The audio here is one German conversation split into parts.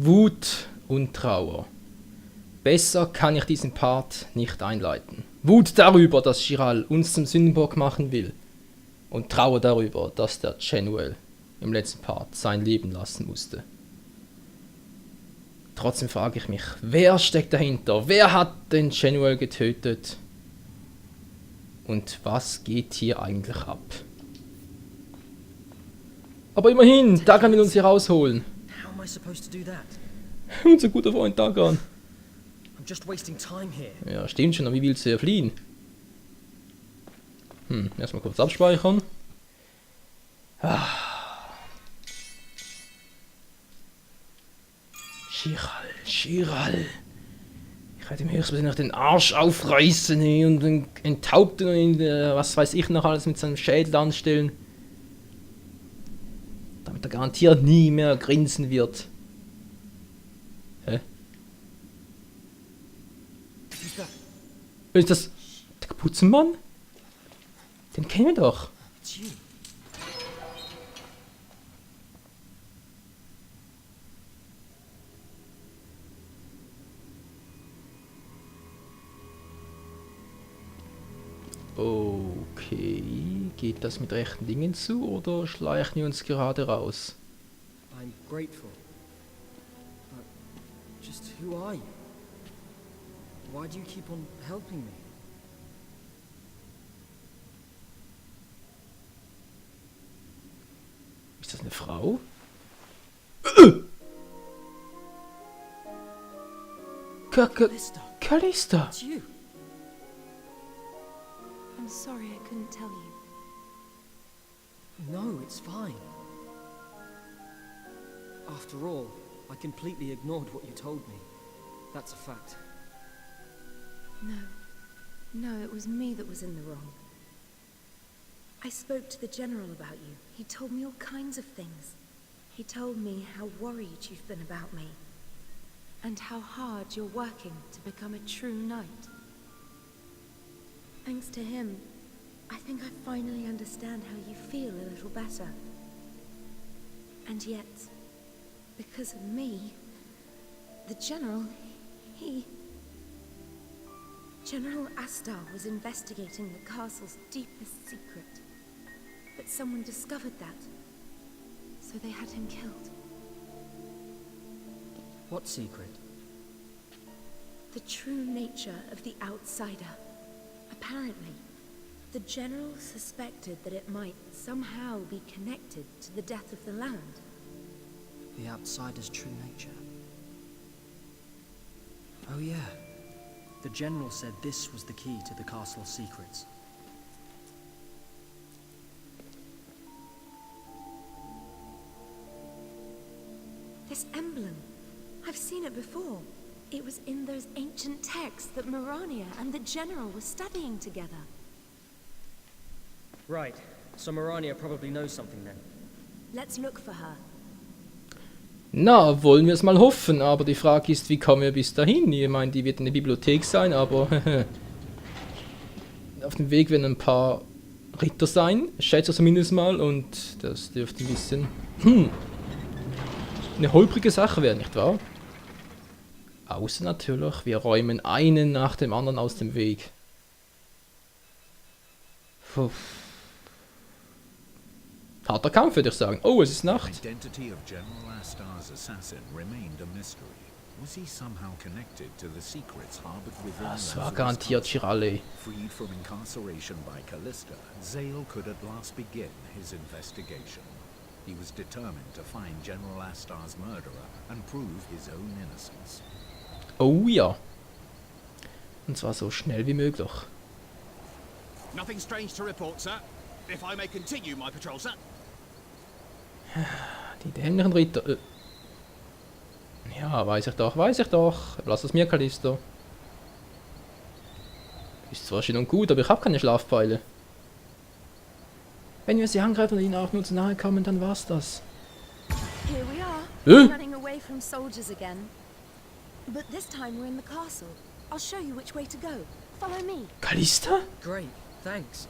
Wut und Trauer. Besser kann ich diesen Part nicht einleiten. Wut darüber, dass Chiral uns zum Sündenbock machen will. Und Trauer darüber, dass der Chenuel im letzten Part sein Leben lassen musste. Trotzdem frage ich mich, wer steckt dahinter? Wer hat den Chenuel getötet? Und was geht hier eigentlich ab? Aber immerhin, Dagan will uns hier rausholen. How am I supposed to do that? Unser guter Freund Dagan. I'm just wasting time here. Ja, stimmt schon, aber wie willst du hier fliehen? Erstmal kurz abspeichern. Chiral. Ich werde ihm höchstwahrscheinlich den Arsch aufreißen und ihn enthaupten und ihn, was weiß ich noch alles mit seinem Schädel anstellen. Damit er garantiert nie mehr grinsen wird. Hä? Ist das der Kapuzenmann? Den kennen wir doch. It's you. Okay, geht das mit rechten Dingen zu oder schleichen wir uns gerade raus? I'm grateful. But just who are you? Why do you keep on helping me? Ist das eine Frau? Callista, Callista! it's you. I'm sorry I couldn't tell you. No, it's fine. After all, I completely ignored what you told me. That's a fact. No, it was me that was in the wrong. I spoke to the General about you. He told me all kinds of things. He told me how worried you've been about me. And how hard you're working to become a true knight. Thanks to him, I think I finally understand how you feel a little better. And yet, because of me, the General, General Astar was investigating the castle's deepest secret. But someone discovered that, so they had him killed. What secret? The true nature of the outsider. Apparently, the General suspected that it might somehow be connected to the death of the land. The outsider's true nature. Oh yeah. The General said this was the key to the castle's secrets. This emblem, I've seen it before. It was in those ancient texts that Mirania and the General were studying together. Right. So Mirania probably knows something then. Let's look for her. Na, wollen wir es mal hoffen, aber die Frage ist, wie kommen wir bis dahin? Ich meine, die wird in der Bibliothek sein, aber auf dem Weg werden ein paar Ritter sein, schätze ich zumindest mal, und das dürfte ein bisschen eine holprige Sache werden, nicht wahr? Außer natürlich, wir räumen einen nach dem anderen aus dem Weg. Puh. Harter Kampf, würde ich sagen. Oh, es ist Nacht. The identity of General Astar's assassin remained a mystery. Was he somehow connected to the secrets harbored within Das war Lazarus garantiert Castle? Chirale. Freed from incarceration by Callista, Zale could at last begin his investigation. He was determined to find General Astar's murderer and prove his own innocence. Oh ja. Und zwar so schnell wie möglich. Nothing strange to report, sir. If I may continue my patrol, sir. Die dämlichen Ritter. Ja, weiß ich doch. Lass es mir, Callisto. Ist zwar schön und gut, aber ich habe keine Schlafpfeile. Wenn wir sie angreifen und ihnen auch nur zu nahe kommen, dann war's das. Here we are, Huh? running away from soldiers again. But this time we're in the castle. I'll show you which way to go. Follow me. Callista? Great, thanks.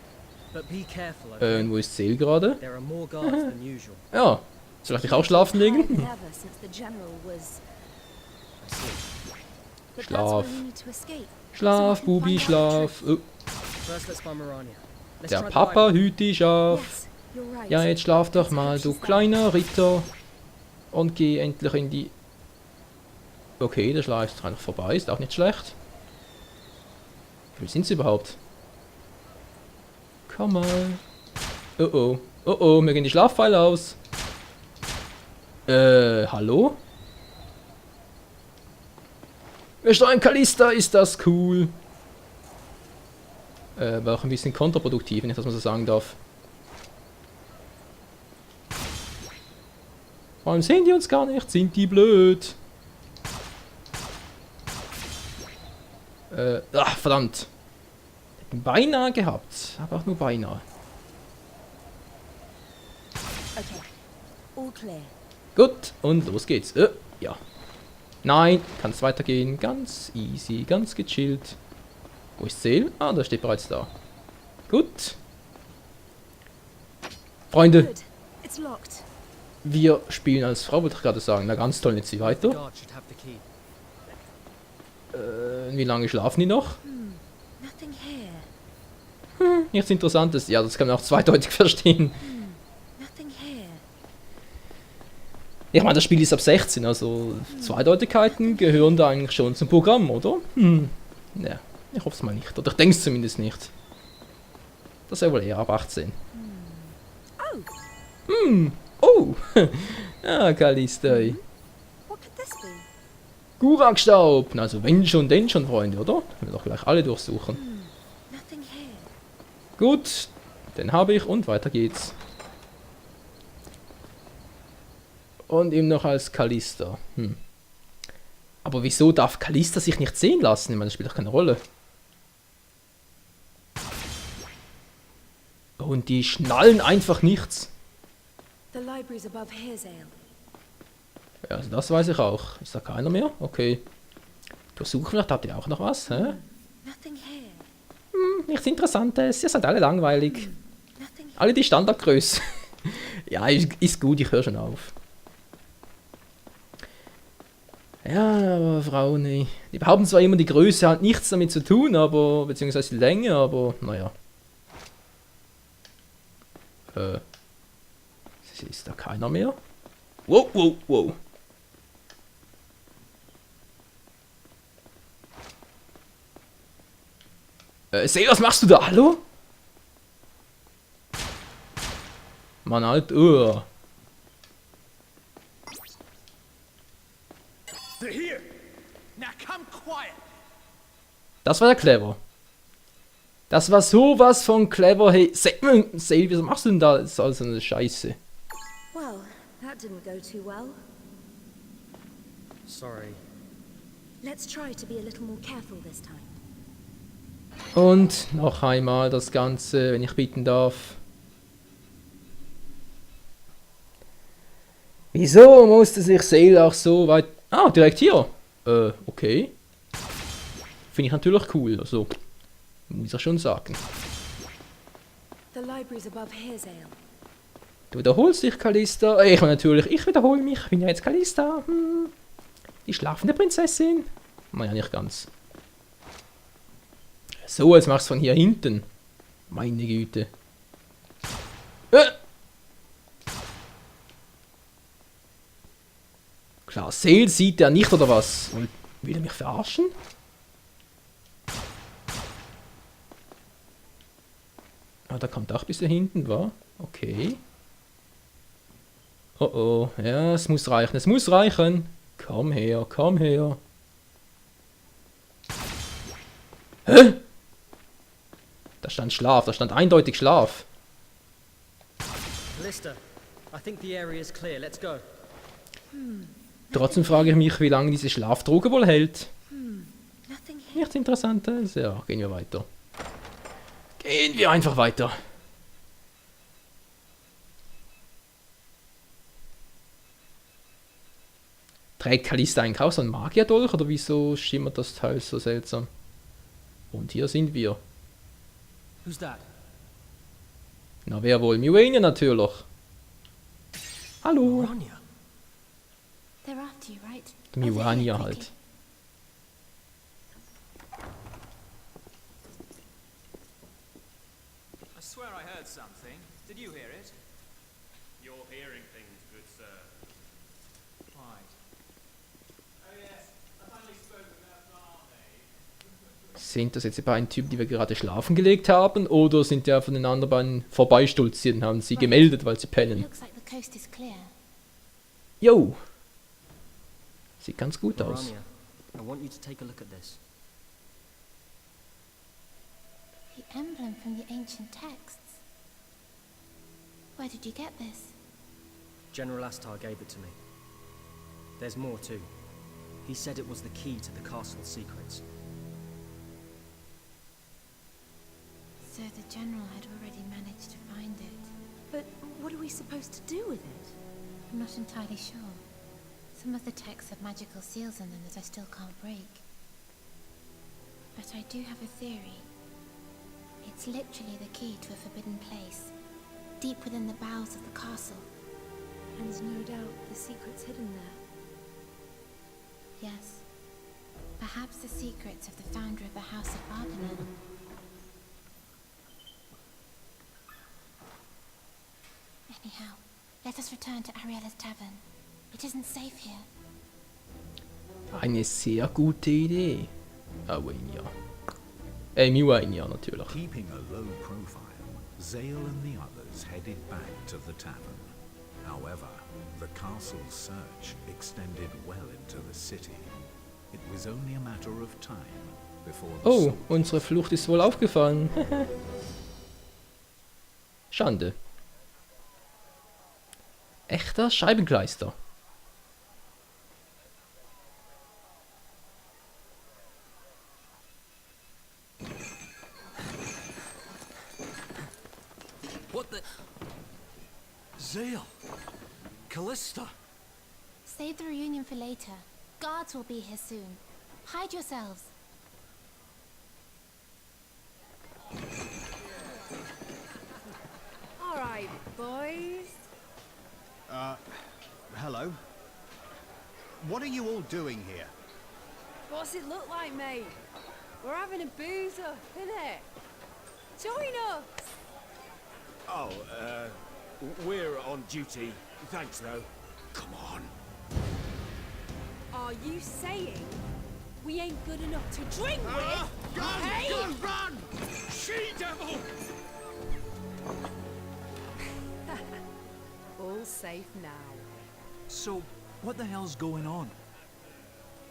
But be careful, okay? Und wo ist Zale gerade? There are more guards than usual. Ja. Soll ich dich auch schlafen legen? Tired and nervous since the general was But that's Schlaf. where we need to escape. Schlaf, Bubi, schlaf. Oh, First, let's find Mirania. Let's der try the Papa library. hüt dich auf. Yes, you're right. Ja, jetzt schlaf doch mal, du kleiner Ritter. Und geh endlich in die... Okay, der Schlaf ist einfach vorbei, ist auch nicht schlecht. Wie viel sind sie überhaupt? Komm mal. Oh oh. Oh oh, mir gehen die Schlafpfeile aus. Hallo? Wir steuern Kalista, ist das cool. War auch ein bisschen kontraproduktiv, wenn ich das mal so sagen darf. Warum sehen die uns gar nicht? Sind die blöd? Verdammt. Hätten beinahe gehabt, aber auch nur beinahe. Okay, all clear. Gut, und los geht's. Ja. Nein, kann es weitergehen. Ganz easy, ganz gechillt. Wo ist Seel? Ah, der steht bereits da. Gut. Freunde, Good. It's locked. wir spielen als Frau, wollte ich gerade sagen. Na ganz toll, jetzt sie The weiter. guard should have the key. Wie lange schlafen die noch? Nothing here. Nichts Interessantes. Ja, das kann man auch zweideutig verstehen. Nothing here. Ich meine, das Spiel ist ab 16, also Zweideutigkeiten gehören da eigentlich schon zum Programm, oder? Ja, ich hoffe es mal nicht. Oder ich denke es zumindest nicht. Das wäre wohl eher ab 18. Oh! Ah, Kalista. What could this be? Gurakstaub! Also wenn schon, denn schon, Freunde, oder? Können wir doch gleich alle durchsuchen. Nothing here. Gut, den habe ich und weiter geht's. Und eben noch als Kalista. Aber wieso darf Kalista sich nicht sehen lassen? Ich meine, das spielt doch keine Rolle. Und die schnallen einfach nichts. The library's above here, Zale. Ja, also das weiß ich auch. Ist da keiner mehr? Okay. Durchsuchen, vielleicht habt ihr auch noch was, hä? Nothing here. Nichts Interessantes, ihr seid alle langweilig. Nothing here. Alle die Standardgröße. Ja, ist gut, ich höre schon auf. Ja, aber Frauen, nee. Die behaupten zwar immer, die Größe hat nichts damit zu tun, aber, beziehungsweise die Länge, aber, naja. Ist da keiner mehr? Wow, wow, wow. Seh, was machst du da? Hallo? Mann, halt, They're here. Now come quiet. Das war ja clever. Das war sowas von clever. Hey, Sale, was machst du denn da? Das ist also eine Scheiße. Well, that didn't go too well. Sorry. Let's try to be a little more careful this time. Und noch einmal das Ganze, wenn ich bitten darf. Wieso musste sich Sale auch so weit... Ah, direkt hier. Okay. Finde ich natürlich cool, also... Muss ich schon sagen. The library's above here, Zale. Du wiederholst dich, Kalista. Ich natürlich, ich wiederhole mich. Ich bin ja jetzt Kalista. Die schlafende Prinzessin. Naja, nicht ganz. So, jetzt machst du von hier hinten. Meine Güte. Klar, Sale sieht er nicht, oder was? Will er mich verarschen? Ah, da kommt auch bis hier hinten, wa? Okay. Oh oh, ja, es muss reichen, es muss reichen. Komm her, komm her. Hä? Da stand Schlaf, da stand eindeutig Schlaf. Callista, I think the area is clear. Let's go. Trotzdem frage ich mich, wie lange diese Schlafdroge wohl hält. Nothing here. Nichts Interessantes. Ja, gehen wir weiter. Gehen wir einfach weiter. Trägt Kalista eigentlich auch so einen Magierdolch oder wieso schimmert das Teil so seltsam? Und hier sind wir. Who's that? Na, wer wohl? Mirania natürlich. Hallo. Mirania. They're after you, right? Mirania halt. heard something. Did you hear it? You're hearing things, good sir. Right. Oh yes, I finally spoke with that barmaid. Sind das jetzt die beiden Typen, die wir gerade schlafen gelegt haben? Oder sind die von den anderen beiden vorbeistolziert und haben sie gemeldet, weil sie pennen? Looks like the coast is clear. Yo! Sieht ganz gut aus. Marania, I want you to take a look at this. The emblem from the ancient texts. Where did you get this? General Astar gave it to me. There's more too. He said it was the key to the castle's secrets. So the general had already managed to find it. But what are we supposed to do with it? I'm not entirely sure. Some of the texts have magical seals in them that I still can't break. But I do have a theory. It's literally the key to a forbidden place, deep within the bowels of the castle. And no doubt the secret's hidden there. Yes. Perhaps the secrets of the founder of the House of Bargainer. Anyhow, let us return to Ariella's tavern. It isn't safe here. Eine sehr gute Idee. Arwenia. Miwania natürlich. Keeping a low profile, Zale and the others headed back to the tavern. However, the castle's search extended well into the city. It was only a matter of time before the Oh, soldiers unsere Flucht ist wohl aufgefallen. Schande. Echter Scheibenkleister. What the... Zale! Callista! Save the reunion for later. Guards will be here soon. Hide yourselves. All right, boys. Hello. What are you all doing here? What's it look like, mate? We're having a booze up, innit? Join us! Oh, we're on duty. Thanks, though. Come on. Are you saying we ain't good enough to drink with? Go! Hey! Go! Run! She-devil! All safe now. So, what the hell's going on?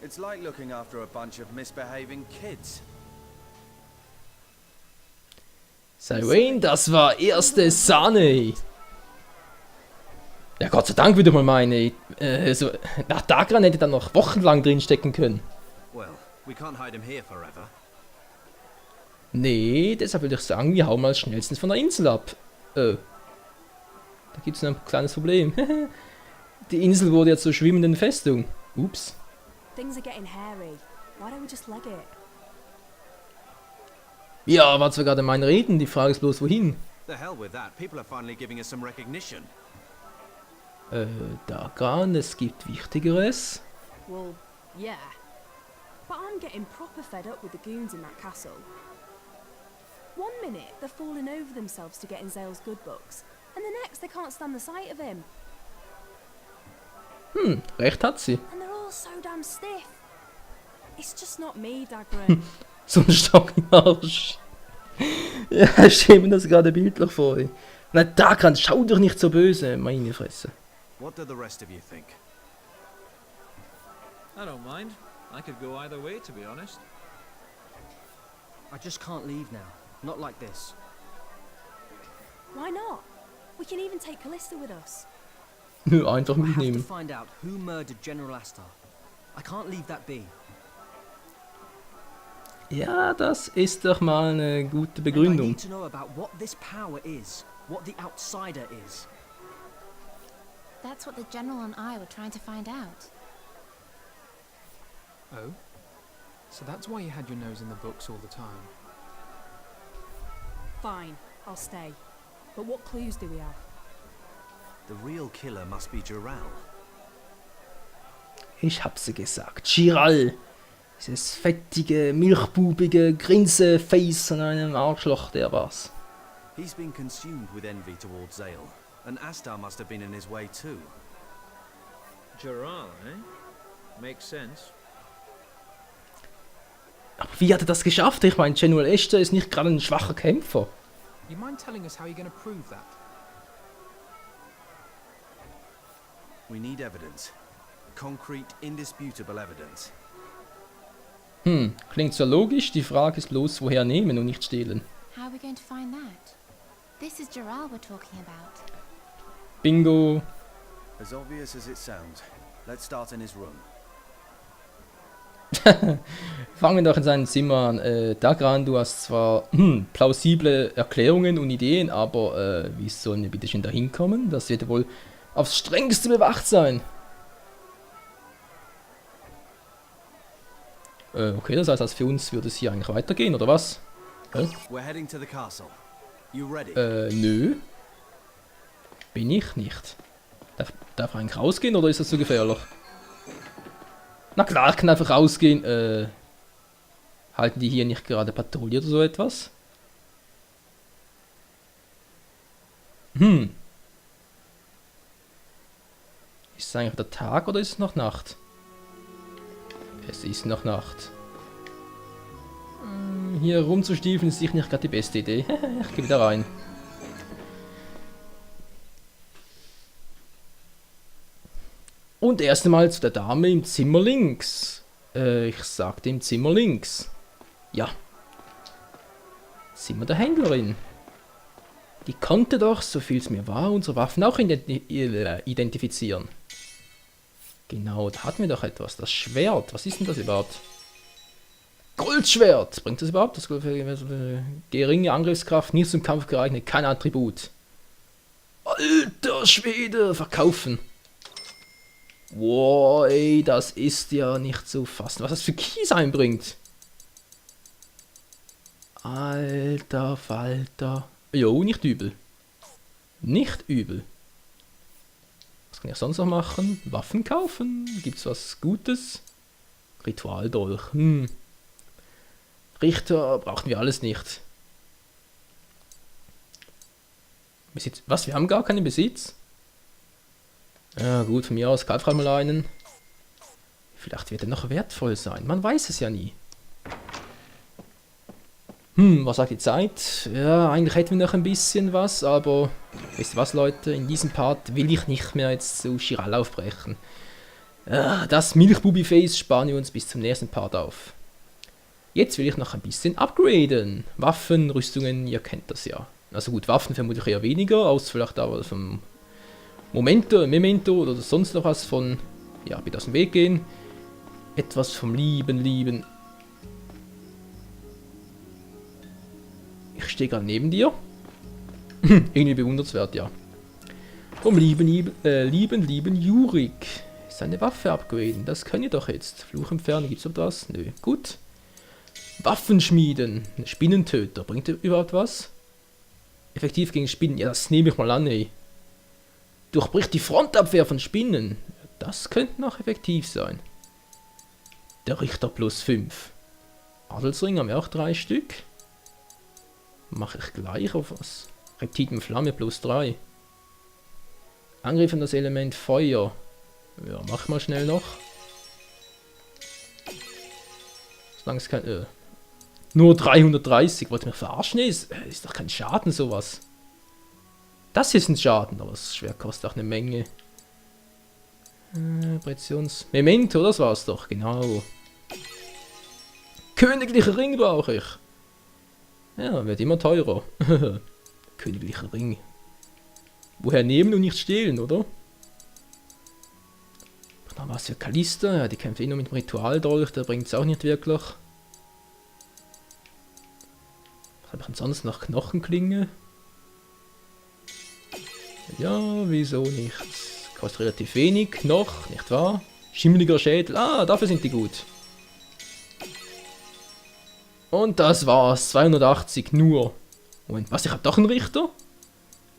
It's like looking after a bunch of misbehaving kids. Cyrene, das war erste Sahne. Ja, Gott sei Dank wieder mal meine. So, nach Dagran hätte dann noch wochenlang drinstecken können. Well, we can't hide him here forever. Nee, deshalb würde ich sagen, wir hauen mal schnellstens von der Insel ab. Da gibt es ein kleines Problem. Die Insel wurde jetzt zur schwimmenden Festung. Ups. Things are getting hairy. Why don't we just leg it? Ja, war zwar gerade mein Reden, die Frage ist bloß wohin. The hell with that. People are finally giving us some recognition. Dagran, es gibt Wichtigeres. Well, yeah. But I'm getting proper fed up with the goons in that castle. One minute, they're falling over themselves to get in Zale's good books, and the next they can't stand the sight of him. Recht hat sie. And they're all so damn stiff. It's just not me, Dagran. So ein Stock im Arsch. Ja, ich stelle mir das gerade bildlich vor. Nein, Dagran, schau doch nicht so böse, meine Fresse. What do the rest of you think? I don't mind. I could go either way, to be honest. I just can't leave now. Not like this. Why not? We can even take Callista with us. Nö, einfach I have to mitnehmen. find out who murdered General Astar. I can't leave that be. Ja, das ist doch mal eine gute And I Begründung. need to know about what this power is. What the outsider is. That's what the general and I were trying to find out. Oh? So that's why you had your nose in the books all the time. Fine, I'll stay. But what clues do we have? The real killer must be Giral. Ich hab's gesagt. Giral. Dieses fettige, milchbubige Grinseface an einem Arschloch, der war's. He's been consumed with envy towards Zale, and Astar must have been in his way too. Giral, eh? Makes sense. Aber wie hat er das geschafft? Ich meine, General Ashton ist nicht gerade ein schwacher Kämpfer. You mind telling us how you're going to prove that? We need evidence. Concrete, indisputable evidence. Klingt so logisch. Die Frage ist bloß, woher nehmen und nicht stehlen. How are we going to find that? This is Giral we're talking about. Bingo. As obvious as it sounds. Let's start in his room. Fangen wir doch in seinem Zimmer an. Dagran, du hast zwar plausible Erklärungen und Ideen, aber wie sollen wir bitte schön da hinkommen? Das wird wohl aufs Strengste bewacht sein. Okay, das heißt, für uns würde es hier eigentlich weitergehen, oder was? We're heading to the castle. You ready? Nö. Bin ich nicht. Darf ich eigentlich rausgehen, oder ist das zu gefährlich? Na klar, ich kann einfach rausgehen. Halten die hier nicht gerade Patrouille oder so etwas? Ist es eigentlich der Tag oder ist es noch Nacht? Es ist noch Nacht. Hier rumzustiefeln ist sicher nicht gerade die beste Idee. Ich gehe wieder rein. Und erst einmal zu der Dame im Zimmer links. Ich sagte im Zimmer links. Ja. Zimmer der Händlerin. Die konnte doch, so viel es mir war, unsere Waffen auch identifizieren. Genau, da hatten wir doch etwas. Das Schwert. Was ist denn das überhaupt? Goldschwert. Bringt das überhaupt? Das geringe Angriffskraft, nicht zum Kampf geeignet, kein Attribut. Alter Schwede, verkaufen. Wow, ey, das ist ja nicht zu fassen, was das für Kies einbringt. Alter Falter. Jo, nicht übel. Nicht übel. Was kann ich sonst noch machen? Waffen kaufen? Gibt's was Gutes? Ritualdolch. Richter brauchen wir alles nicht. Besitz. Was? Wir haben gar keinen Besitz? Ja gut, von mir aus, kauf mal einen. Vielleicht wird er noch wertvoll sein. Man weiß es ja nie. Was sagt die Zeit? Ja, eigentlich hätten wir noch ein bisschen was, aber wisst ihr was, Leute? In diesem Part will ich nicht mehr jetzt zu Giral aufbrechen. Das Milchbubi-Face sparen wir uns bis zum nächsten Part auf. Jetzt will ich noch ein bisschen upgraden. Waffen, Rüstungen, ihr kennt das ja. Also gut, Waffen vermutlich eher weniger, aus vielleicht aber vom Memento oder sonst noch was von, ja, bitte aus dem Weg gehen. Etwas vom Lieben. Ich stehe gerade neben dir. Irgendwie bewundernswert, ja. Vom lieben Jurik. Seine Waffe upgraden, das können ihr doch jetzt. Fluch entfernen, gibt's etwas? Nö, gut. Waffenschmieden. Spinnentöter, bringt ihr überhaupt was? Effektiv gegen Spinnen, ja, das nehme ich mal an, ey. Durchbricht die Frontabwehr von Spinnen. Das könnte noch effektiv sein. Der Richter plus 5. Adelsring haben wir auch 3 Stück. Mache ich gleich auf was. Reptitenflamme plus 3. Angriff an das Element Feuer. Ja, mach mal schnell noch. Solange es kein... Nur 330. Wollt ihr mich verarschen? Ist doch kein Schaden sowas. Das ist ein Schaden, aber das Schwert kostet auch eine Menge. Memento, das war's doch, genau. Königlicher Ring brauche ich. Ja, wird immer teurer. Königlicher Ring. Woher nehmen und nicht stehlen, oder? Noch was für Kalista, ja, die kämpft eh nur mit dem Ritualdolch, der bringt es auch nicht wirklich. Was habe ich ansonsten noch? Knochenklinge? Ja, wieso nicht? Kostet relativ wenig noch, nicht wahr? Schimmeliger Schädel, dafür sind die gut. Und das war's, 280 nur. Moment, was, ich hab doch einen Richter?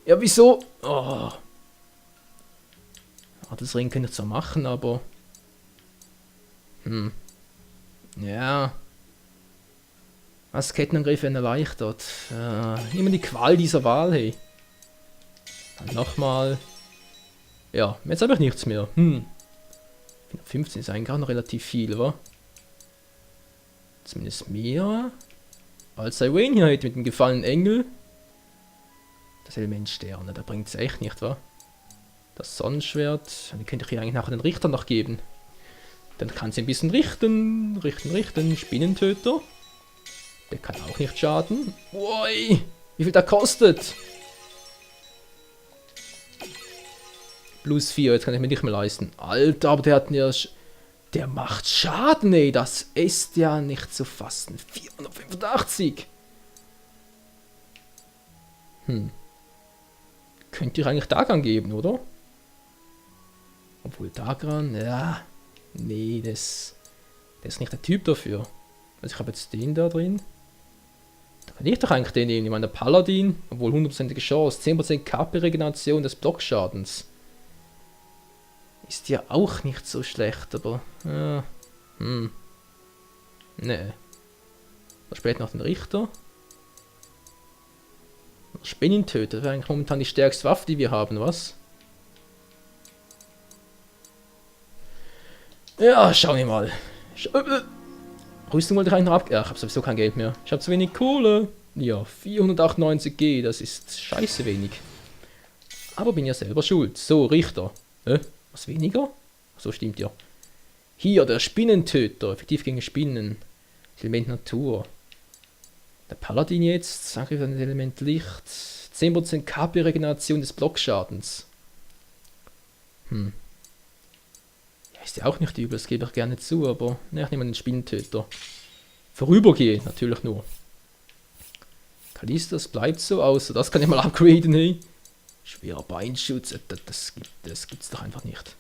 Ja, wieso? Oh. Das Ring könnte ich zwar machen, aber... Ja. Was Kettenangriff werden erleichtert. Immer die Qual dieser Wahl, hey. Dann nochmal. Ja, jetzt habe ich nichts mehr. 15 ist eigentlich auch noch relativ viel, wa? Zumindest mehr als Wayne hier heute mit dem gefallenen Engel. Das Element Sterne, da bringt es echt nicht, wa? Das Sonnenschwert, die könnte ich hier eigentlich nachher den Richter noch geben. Dann kann sie ein bisschen richten. Spinnentöter. Der kann auch nicht schaden. Ui, wie viel der kostet? Plus 4, jetzt kann ich mir nicht mehr leisten. Alter, aber der hat ja... Der macht Schaden, ey. Das ist ja nicht zu fassen. 485. Könnt ihr eigentlich Dagan geben, oder? Obwohl Dagan, ja... Nee, das ist nicht der Typ dafür. Also ich habe jetzt den da drin. Da kann ich doch eigentlich den nehmen. Ich meine, der Paladin, obwohl 100%ige Chance, 10% KP-Regeneration des Blockschadens. Ist ja auch nicht so schlecht, aber... Ja, Nee. Da später noch den Richter. Spinnentöter wäre eigentlich momentan die stärkste Waffe, die wir haben, was? Ja, schauen wir mal. Rüstung wollte ich eigentlich noch ab... Ja, ich habe sowieso kein Geld mehr. Ich habe zu wenig Kohle. Ja, 498G, das ist scheiße wenig. Aber bin ja selber schuld. So, Richter. Was weniger? So stimmt ja. Hier, der Spinnentöter. Effektiv gegen Spinnen. Element Natur. Der Paladin jetzt. Angriff an das Element Licht. 10% KP-Regeneration des Blockschadens. Ja, ist ja auch nicht übel, das gebe ich gerne zu, aber ne, ich nehme den Spinnentöter. Vorübergehen, natürlich nur. Kallistas bleibt so, außer das kann ich mal upgraden, hey. Schwerer Beinschutz, das gibt's doch einfach nicht.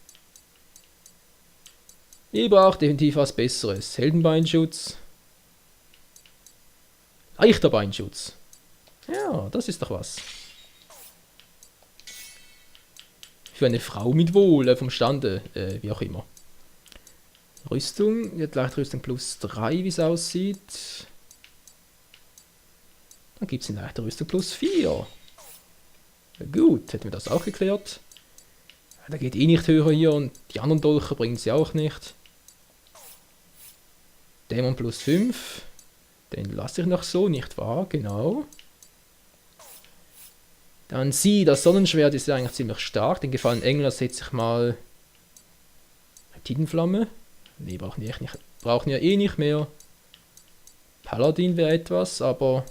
Ihr braucht definitiv was Besseres. Heldenbeinschutz. Leichter Beinschutz. Ja, das ist doch was. Für eine Frau mit Wohl, vom Stande, wie auch immer. Rüstung, die hat Leichtrüstung plus 3, wie es aussieht. Dann gibt es eine Leichtrüstung plus 4. Gut, hätten wir das auch geklärt. Der geht eh nicht höher hier und die anderen Dolche bringen sie auch nicht. Dämon plus 5. Den lasse ich noch so, nicht wahr? Genau. Dann sie, das Sonnenschwert ist ja eigentlich ziemlich stark. Den gefallenen Engel ersetze ich mal. Titanflamme. Nee, brauchen wir echt nicht. Brauchen wir eh nicht mehr. Paladin wäre etwas, aber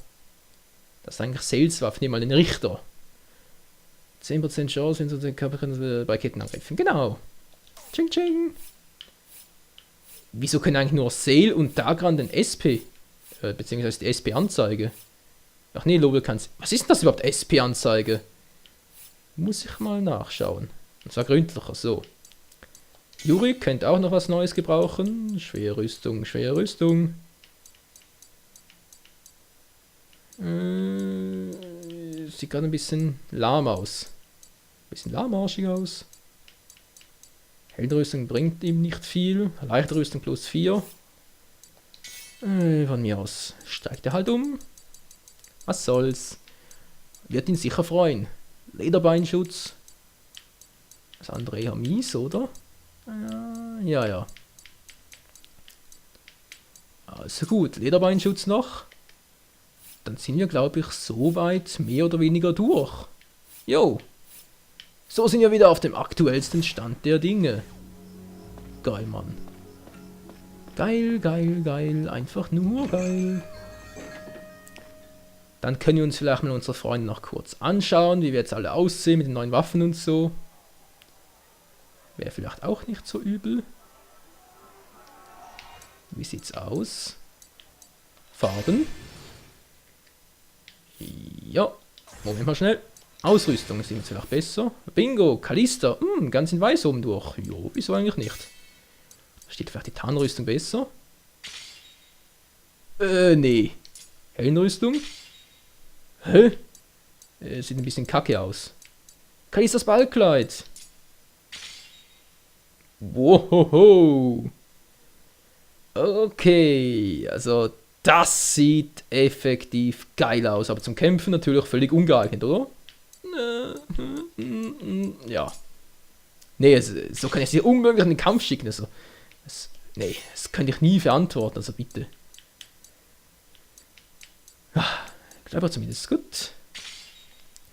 das ist eigentlich Saleswaffe. Nehmen wir mal den Richter. 10% Chance, wenn sie den Körper bei Kettenangriffen. Genau. Ching ching. Wieso können eigentlich nur Sale und Dagran den SP, beziehungsweise die SP-Anzeige? Ach nee, Lobel kann's. Was ist denn das überhaupt, SP-Anzeige? Muss ich mal nachschauen. Und zwar gründlicher, so. Juri könnte auch noch was Neues gebrauchen. Schwere Rüstung, schwere Rüstung. Sieht gerade ein bisschen lahm aus. Ein bisschen lahmarschig aus. Heldenrüstung bringt ihm nicht viel. Leichte Rüstung plus 4. Von mir aus steigt er halt um. Was soll's. Wird ihn sicher freuen. Lederbeinschutz. Das andere eher mies, oder? Ja. Also gut, Lederbeinschutz noch. Dann sind wir, glaube ich, soweit mehr oder weniger durch. Jo. So sind wir wieder auf dem aktuellsten Stand der Dinge. Geil, Mann. Geil, geil, geil. Einfach nur geil. Dann können wir uns vielleicht mal unsere Freunde noch kurz anschauen, wie wir jetzt alle aussehen mit den neuen Waffen und so. Wäre vielleicht auch nicht so übel. Wie sieht's aus? Farben. Ja, Moment mal schnell. Ausrüstung ist jetzt vielleicht besser. Bingo, Callista. Ganz in weiß oben durch. Jo, wieso eigentlich nicht? Steht vielleicht die Tarnrüstung besser? Nee. Heldenrüstung? Hä? Sieht ein bisschen kacke aus. Callistas Ballkleid. Wohoho. Okay, also Das sieht effektiv geil aus, aber zum Kämpfen natürlich völlig ungeeignet, oder? Ja. Nee, so kann ich sie unmöglich in den Kampf schicken. Also, nee, das könnte ich nie verantworten, also bitte. Ich glaube zumindest gut.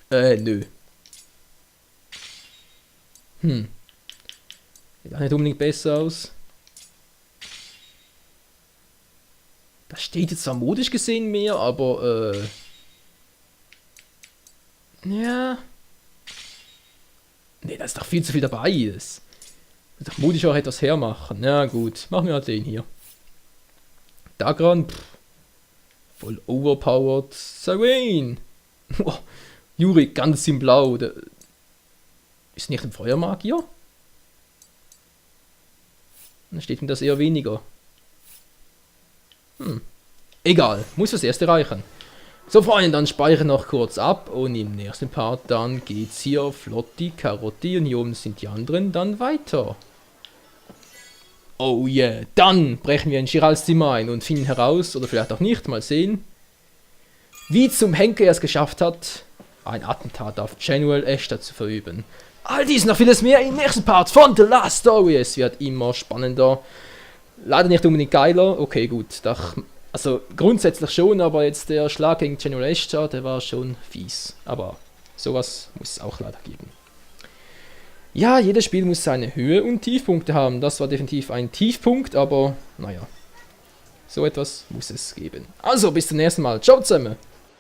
Nö. Sieht auch nicht unbedingt besser aus. Das steht jetzt zwar modisch gesehen mehr, aber ja. Nee, da ist doch viel zu viel dabei. Das muss doch modisch auch etwas hermachen. Ja gut, machen wir halt den hier. Dagran, voll overpowered. Sawain. Oh, Yuri, ganz in Blau. Der ist nicht ein Feuermagier? Dann steht ihm das eher weniger. Egal, muss fürs Erste reichen. So Freunde, dann speichere noch kurz ab und im nächsten Part dann geht's hier Flotti, Karotti und hier oben sind die anderen dann weiter. Oh yeah, dann brechen wir in Chirals Zimmer ein und finden heraus, oder vielleicht auch nicht, mal sehen, wie zum Henker er es geschafft hat, ein Attentat auf General Ashtar zu verüben. All dies und noch vieles mehr im nächsten Part von The Last Story. Es wird immer spannender. Leider nicht unbedingt geiler. Okay, gut. Also grundsätzlich schon, aber jetzt der Schlag gegen General Ashtar, der war schon fies. Aber sowas muss es auch leider geben. Ja, jedes Spiel muss seine Höhe und Tiefpunkte haben. Das war definitiv ein Tiefpunkt, aber naja. So etwas muss es geben. Also, bis zum nächsten Mal. Ciao zusammen.